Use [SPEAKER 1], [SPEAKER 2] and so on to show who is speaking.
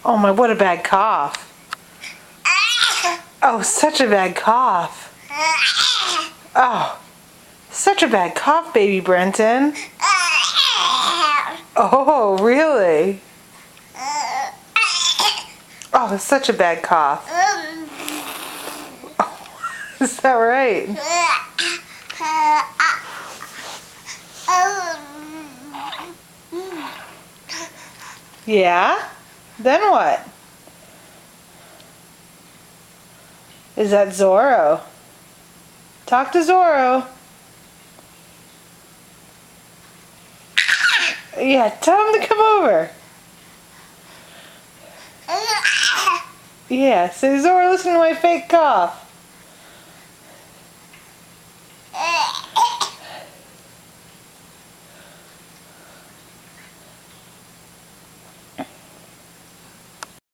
[SPEAKER 1] Oh my, what a bad cough. Oh, such a bad cough. Oh, such a bad cough, baby Brenton. Oh, really? Oh, such a bad cough. Oh, is that right? Yeah? Then what? Is that Zorro? Talk to Zorro. Yeah, tell him to come over. Yeah, say, Zorro, listen to my fake cough.